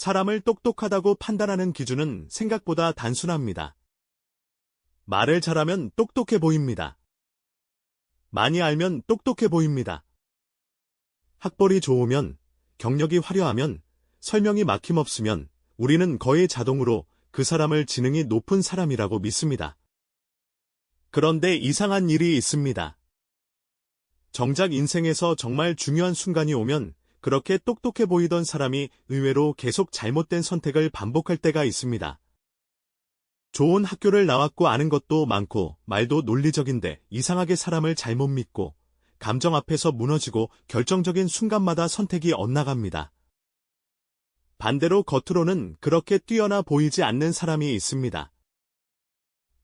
사람을 똑똑하다고 판단하는 기준은 생각보다 단순합니다. 말을 잘하면 똑똑해 보입니다. 많이 알면 똑똑해 보입니다. 학벌이 좋으면, 경력이 화려하면, 설명이 막힘없으면 우리는 거의 자동으로 그 사람을 지능이 높은 사람이라고 믿습니다. 그런데 이상한 일이 있습니다. 정작 인생에서 정말 중요한 순간이 오면 그렇게 똑똑해 보이던 사람이 의외로 계속 잘못된 선택을 반복할 때가 있습니다. 좋은 학교를 나왔고 아는 것도 많고 말도 논리적인데 이상하게 사람을 잘못 믿고 감정 앞에서 무너지고 결정적인 순간마다 선택이 엇나갑니다. 반대로 겉으로는 그렇게 뛰어나 보이지 않는 사람이 있습니다.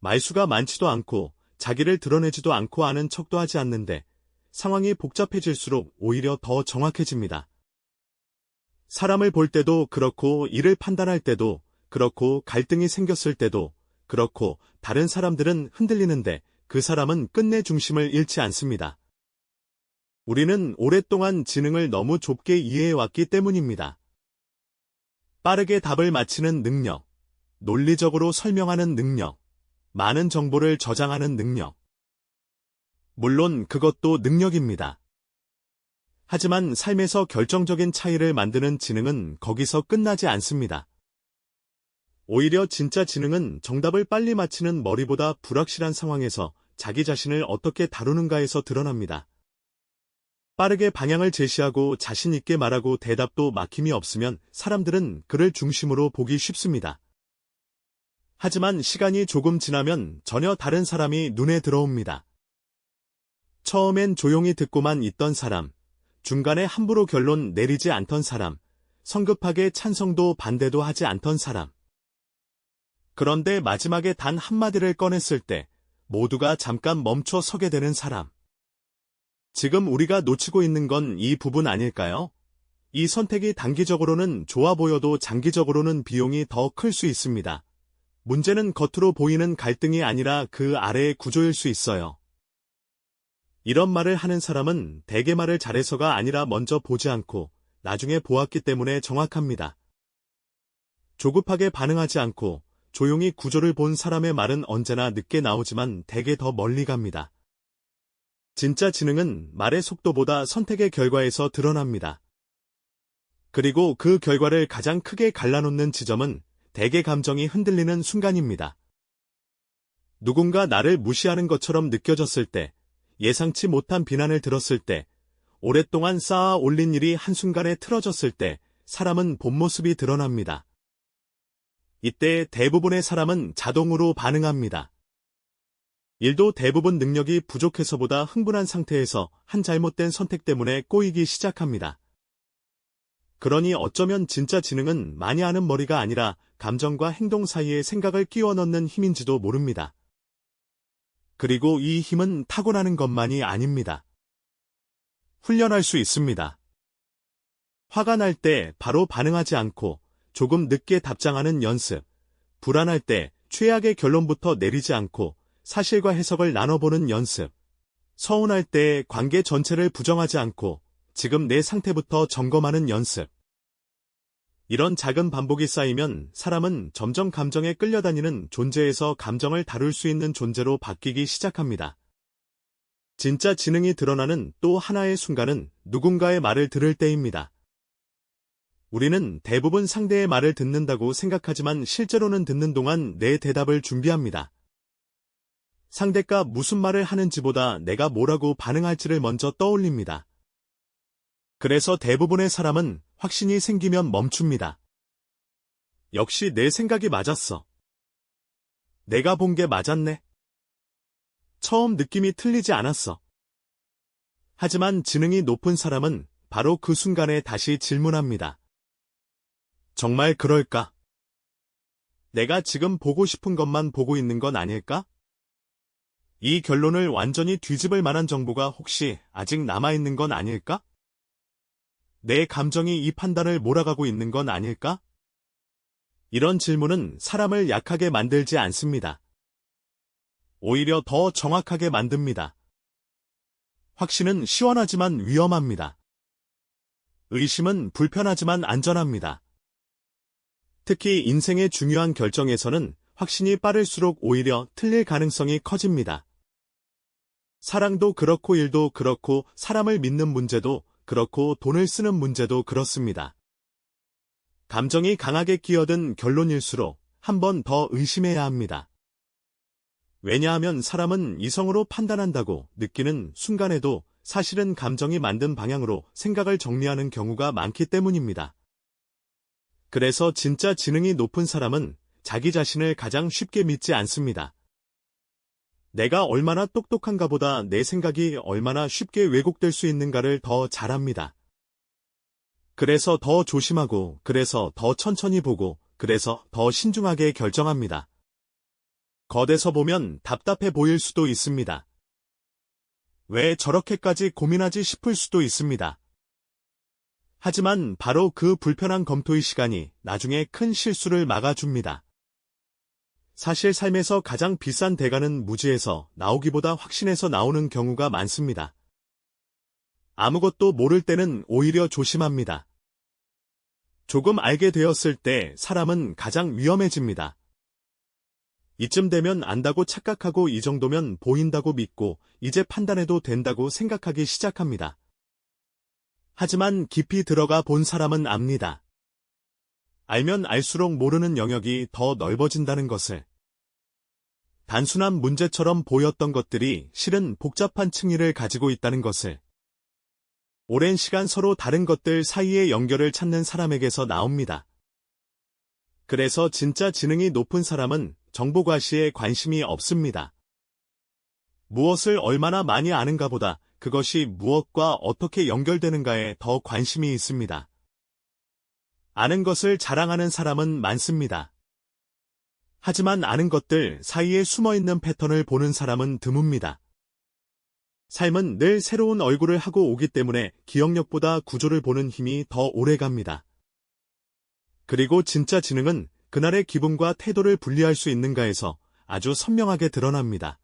말수가 많지도 않고 자기를 드러내지도 않고 아는 척도 하지 않는데 상황이 복잡해질수록 오히려 더 정확해집니다. 사람을 볼 때도 그렇고 일을 판단할 때도 그렇고 갈등이 생겼을 때도 그렇고 다른 사람들은 흔들리는데 그 사람은 끝내 중심을 잃지 않습니다. 우리는 오랫동안 지능을 너무 좁게 이해해왔기 때문입니다. 빠르게 답을 맞히는 능력, 논리적으로 설명하는 능력, 많은 정보를 저장하는 능력. 물론 그것도 능력입니다. 하지만 삶에서 결정적인 차이를 만드는 지능은 거기서 끝나지 않습니다. 오히려 진짜 지능은 정답을 빨리 맞히는 머리보다 불확실한 상황에서 자기 자신을 어떻게 다루는가에서 드러납니다. 빠르게 방향을 제시하고 자신 있게 말하고 대답도 막힘이 없으면 사람들은 그를 중심으로 보기 쉽습니다. 하지만 시간이 조금 지나면 전혀 다른 사람이 눈에 들어옵니다. 처음엔 조용히 듣고만 있던 사람, 중간에 함부로 결론 내리지 않던 사람, 성급하게 찬성도 반대도 하지 않던 사람. 그런데 마지막에 단 한마디를 꺼냈을 때 모두가 잠깐 멈춰 서게 되는 사람. 지금 우리가 놓치고 있는 건 이 부분 아닐까요? 이 선택이 단기적으로는 좋아 보여도 장기적으로는 비용이 더 클 수 있습니다. 문제는 겉으로 보이는 갈등이 아니라 그 아래의 구조일 수 있어요. 이런 말을 하는 사람은 대개 말을 잘해서가 아니라 먼저 보지 않고 나중에 보았기 때문에 정확합니다. 조급하게 반응하지 않고 조용히 구조를 본 사람의 말은 언제나 늦게 나오지만 대개 더 멀리 갑니다. 진짜 지능은 말의 속도보다 선택의 결과에서 드러납니다. 그리고 그 결과를 가장 크게 갈라놓는 지점은 대개 감정이 흔들리는 순간입니다. 누군가 나를 무시하는 것처럼 느껴졌을 때, 예상치 못한 비난을 들었을 때, 오랫동안 쌓아 올린 일이 한순간에 틀어졌을 때 사람은 본 모습이 드러납니다. 이때 대부분의 사람은 자동으로 반응합니다. 일도 대부분 능력이 부족해서보다 흥분한 상태에서 한 잘못된 선택 때문에 꼬이기 시작합니다. 그러니 어쩌면 진짜 지능은 많이 아는 머리가 아니라 감정과 행동 사이에 생각을 끼워 넣는 힘인지도 모릅니다. 그리고 이 힘은 타고나는 것만이 아닙니다. 훈련할 수 있습니다. 화가 날 때 바로 반응하지 않고 조금 늦게 답장하는 연습, 불안할 때 최악의 결론부터 내리지 않고 사실과 해석을 나눠보는 연습, 서운할 때 관계 전체를 부정하지 않고 지금 내 상태부터 점검하는 연습. 이런 작은 반복이 쌓이면 사람은 점점 감정에 끌려다니는 존재에서 감정을 다룰 수 있는 존재로 바뀌기 시작합니다. 진짜 지능이 드러나는 또 하나의 순간은 누군가의 말을 들을 때입니다. 우리는 대부분 상대의 말을 듣는다고 생각하지만 실제로는 듣는 동안 내 대답을 준비합니다. 상대가 무슨 말을 하는지보다 내가 뭐라고 반응할지를 먼저 떠올립니다. 그래서 대부분의 사람은 확신이 생기면 멈춥니다. 역시 내 생각이 맞았어. 내가 본 게 맞았네. 처음 느낌이 틀리지 않았어. 하지만 지능이 높은 사람은 바로 그 순간에 다시 질문합니다. 정말 그럴까? 내가 지금 보고 싶은 것만 보고 있는 건 아닐까? 이 결론을 완전히 뒤집을 만한 정보가 혹시 아직 남아있는 건 아닐까? 내 감정이 이 판단을 몰아가고 있는 건 아닐까? 이런 질문은 사람을 약하게 만들지 않습니다. 오히려 더 정확하게 만듭니다. 확신은 시원하지만 위험합니다. 의심은 불편하지만 안전합니다. 특히 인생의 중요한 결정에서는 확신이 빠를수록 오히려 틀릴 가능성이 커집니다. 사랑도 그렇고 일도 그렇고 사람을 믿는 문제도 그렇고 돈을 쓰는 문제도 그렇습니다. 감정이 강하게 끼어든 결론일수록 한 번 더 의심해야 합니다. 왜냐하면 사람은 이성으로 판단한다고 느끼는 순간에도 사실은 감정이 만든 방향으로 생각을 정리하는 경우가 많기 때문입니다. 그래서 진짜 지능이 높은 사람은 자기 자신을 가장 쉽게 믿지 않습니다. 내가 얼마나 똑똑한가 보다 내 생각이 얼마나 쉽게 왜곡될 수 있는가를 더 잘 압니다. 그래서 더 조심하고, 그래서 더 천천히 보고, 그래서 더 신중하게 결정합니다. 겉에서 보면 답답해 보일 수도 있습니다. 왜 저렇게까지 고민하지 싶을 수도 있습니다. 하지만 바로 그 불편한 검토의 시간이 나중에 큰 실수를 막아줍니다. 사실 삶에서 가장 비싼 대가는 무지에서 나오기보다 확신에서 나오는 경우가 많습니다. 아무것도 모를 때는 오히려 조심합니다. 조금 알게 되었을 때 사람은 가장 위험해집니다. 이쯤 되면 안다고 착각하고 이 정도면 보인다고 믿고 이제 판단해도 된다고 생각하기 시작합니다. 하지만 깊이 들어가 본 사람은 압니다. 알면 알수록 모르는 영역이 더 넓어진다는 것을. 단순한 문제처럼 보였던 것들이 실은 복잡한 층위를 가지고 있다는 것을. 오랜 시간 서로 다른 것들 사이의 연결을 찾는 사람에게서 나옵니다. 그래서 진짜 지능이 높은 사람은 정보 과시에 관심이 없습니다. 무엇을 얼마나 많이 아는가 보다 그것이 무엇과 어떻게 연결되는가에 더 관심이 있습니다. 아는 것을 자랑하는 사람은 많습니다. 하지만 아는 것들 사이에 숨어있는 패턴을 보는 사람은 드뭅니다. 삶은 늘 새로운 얼굴을 하고 오기 때문에 기억력보다 구조를 보는 힘이 더 오래갑니다. 그리고 진짜 지능은 그날의 기분과 태도를 분리할 수 있는가에서 아주 선명하게 드러납니다.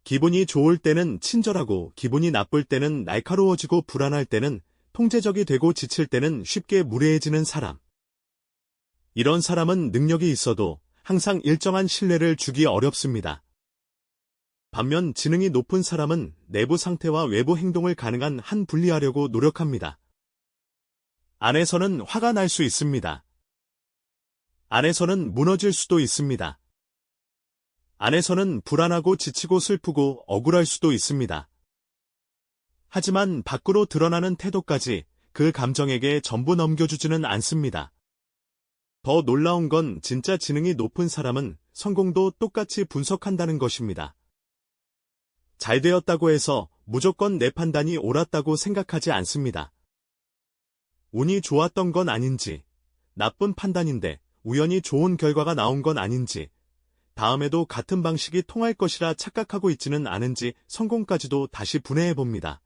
기분이 좋을 때는 친절하고 기분이 나쁠 때는 날카로워지고 불안할 때는 통제적이 되고 지칠 때는 쉽게 무례해지는 사람. 이런 사람은 능력이 있어도 항상 일정한 신뢰를 주기 어렵습니다. 반면 지능이 높은 사람은 내부 상태와 외부 행동을 가능한 한 분리하려고 노력합니다. 안에서는 화가 날 수 있습니다. 안에서는 무너질 수도 있습니다. 안에서는 불안하고 지치고 슬프고 억울할 수도 있습니다. 하지만 밖으로 드러나는 태도까지 그 감정에게 전부 넘겨주지는 않습니다. 더 놀라운 건 진짜 지능이 높은 사람은 성공도 똑같이 분석한다는 것입니다. 잘 되었다고 해서 무조건 내 판단이 옳았다고 생각하지 않습니다. 운이 좋았던 건 아닌지, 나쁜 판단인데 우연히 좋은 결과가 나온 건 아닌지, 다음에도 같은 방식이 통할 것이라 착각하고 있지는 않은지 성공까지도 다시 분해해봅니다.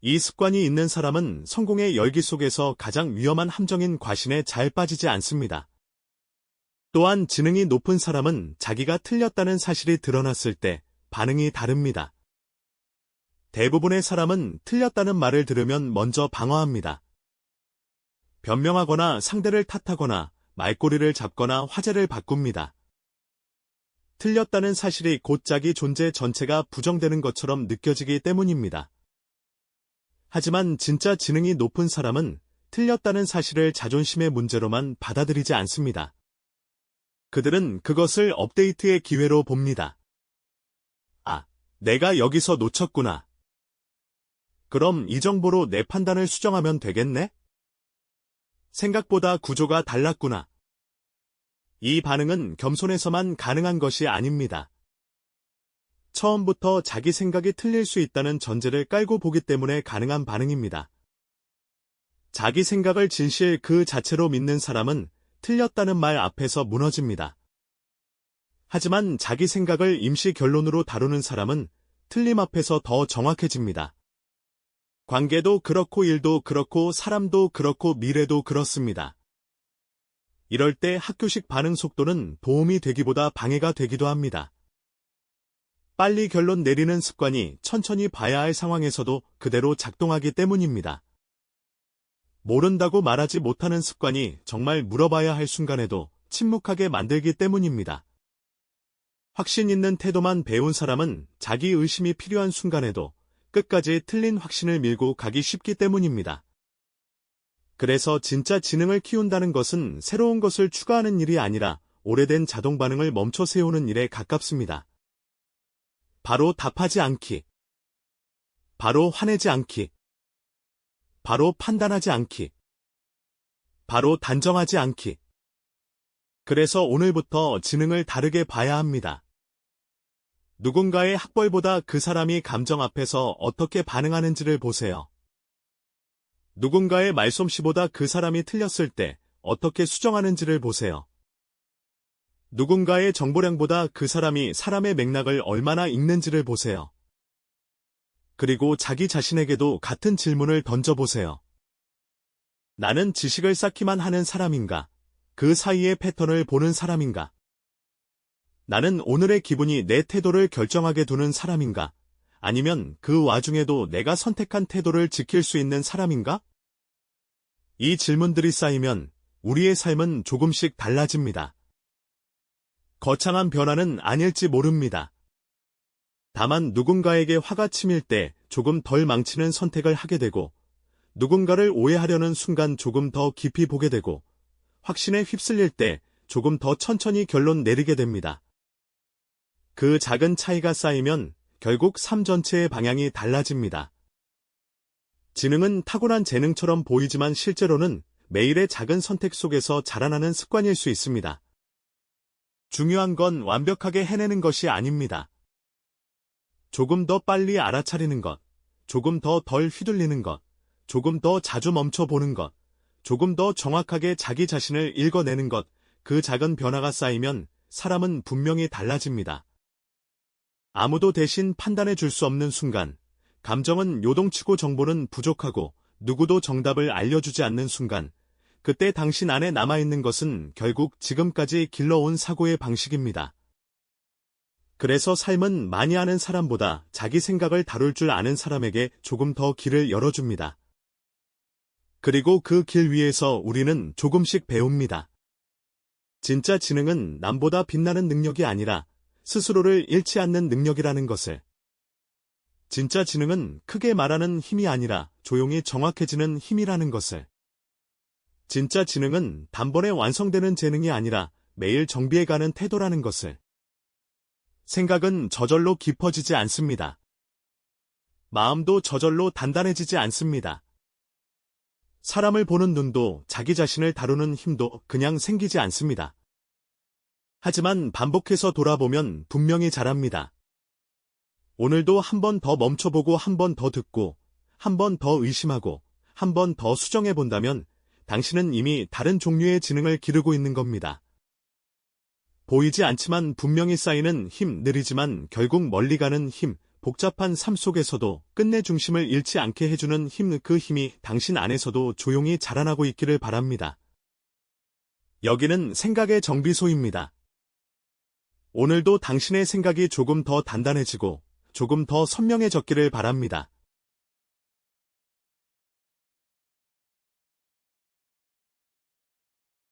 이 습관이 있는 사람은 성공의 열기 속에서 가장 위험한 함정인 과신에 잘 빠지지 않습니다. 또한 지능이 높은 사람은 자기가 틀렸다는 사실이 드러났을 때 반응이 다릅니다. 대부분의 사람은 틀렸다는 말을 들으면 먼저 방어합니다. 변명하거나 상대를 탓하거나 말꼬리를 잡거나 화제를 바꿉니다. 틀렸다는 사실이 곧 자기 존재 전체가 부정되는 것처럼 느껴지기 때문입니다. 하지만 진짜 지능이 높은 사람은 틀렸다는 사실을 자존심의 문제로만 받아들이지 않습니다. 그들은 그것을 업데이트의 기회로 봅니다. 아, 내가 여기서 놓쳤구나. 그럼 이 정보로 내 판단을 수정하면 되겠네? 생각보다 구조가 달랐구나. 이 반응은 겸손해서만 가능한 것이 아닙니다. 처음부터 자기 생각이 틀릴 수 있다는 전제를 깔고 보기 때문에 가능한 반응입니다. 자기 생각을 진실 그 자체로 믿는 사람은 틀렸다는 말 앞에서 무너집니다. 하지만 자기 생각을 임시 결론으로 다루는 사람은 틀림 앞에서 더 정확해집니다. 관계도 그렇고 일도 그렇고 사람도 그렇고 미래도 그렇습니다. 이럴 때 학교식 반응 속도는 도움이 되기보다 방해가 되기도 합니다. 빨리 결론 내리는 습관이 천천히 봐야 할 상황에서도 그대로 작동하기 때문입니다. 모른다고 말하지 못하는 습관이 정말 물어봐야 할 순간에도 침묵하게 만들기 때문입니다. 확신 있는 태도만 배운 사람은 자기 의심이 필요한 순간에도 끝까지 틀린 확신을 밀고 가기 쉽기 때문입니다. 그래서 진짜 지능을 키운다는 것은 새로운 것을 추가하는 일이 아니라 오래된 자동 반응을 멈춰 세우는 일에 가깝습니다. 바로 답하지 않기. 바로 화내지 않기. 바로 판단하지 않기. 바로 단정하지 않기. 그래서 오늘부터 지능을 다르게 봐야 합니다. 누군가의 학벌보다 그 사람이 감정 앞에서 어떻게 반응하는지를 보세요. 누군가의 말솜씨보다 그 사람이 틀렸을 때 어떻게 수정하는지를 보세요. 누군가의 정보량보다 그 사람이 사람의 맥락을 얼마나 읽는지를 보세요. 그리고 자기 자신에게도 같은 질문을 던져보세요. 나는 지식을 쌓기만 하는 사람인가? 그 사이의 패턴을 보는 사람인가? 나는 오늘의 기분이 내 태도를 결정하게 두는 사람인가? 아니면 그 와중에도 내가 선택한 태도를 지킬 수 있는 사람인가? 이 질문들이 쌓이면 우리의 삶은 조금씩 달라집니다. 거창한 변화는 아닐지 모릅니다. 다만 누군가에게 화가 치밀 때 조금 덜 망치는 선택을 하게 되고, 누군가를 오해하려는 순간 조금 더 깊이 보게 되고, 확신에 휩쓸릴 때 조금 더 천천히 결론 내리게 됩니다. 그 작은 차이가 쌓이면 결국 삶 전체의 방향이 달라집니다. 지능은 타고난 재능처럼 보이지만 실제로는 매일의 작은 선택 속에서 자라나는 습관일 수 있습니다. 중요한 건 완벽하게 해내는 것이 아닙니다. 조금 더 빨리 알아차리는 것, 조금 더 덜 휘둘리는 것, 조금 더 자주 멈춰보는 것, 조금 더 정확하게 자기 자신을 읽어내는 것, 그 작은 변화가 쌓이면 사람은 분명히 달라집니다. 아무도 대신 판단해 줄 수 없는 순간, 감정은 요동치고 정보는 부족하고 누구도 정답을 알려주지 않는 순간, 그때 당신 안에 남아있는 것은 결국 지금까지 길러온 사고의 방식입니다. 그래서 삶은 많이 아는 사람보다 자기 생각을 다룰 줄 아는 사람에게 조금 더 길을 열어줍니다. 그리고 그 길 위에서 우리는 조금씩 배웁니다. 진짜 지능은 남보다 빛나는 능력이 아니라 스스로를 잃지 않는 능력이라는 것을. 진짜 지능은 크게 말하는 힘이 아니라 조용히 정확해지는 힘이라는 것을. 진짜 지능은 단번에 완성되는 재능이 아니라 매일 정비해가는 태도라는 것을. 생각은 저절로 깊어지지 않습니다. 마음도 저절로 단단해지지 않습니다. 사람을 보는 눈도 자기 자신을 다루는 힘도 그냥 생기지 않습니다. 하지만 반복해서 돌아보면 분명히 자랍니다. 오늘도 한 번 더 멈춰보고 한 번 더 듣고 한 번 더 의심하고 한 번 더 수정해본다면 당신은 이미 다른 종류의 지능을 기르고 있는 겁니다. 보이지 않지만 분명히 쌓이는 힘, 느리지만 결국 멀리 가는 힘, 복잡한 삶 속에서도 끝내 중심을 잃지 않게 해주는 힘, 그 힘이 당신 안에서도 조용히 자라나고 있기를 바랍니다. 여기는 생각의 정비소입니다. 오늘도 당신의 생각이 조금 더 단단해지고 조금 더 선명해졌기를 바랍니다.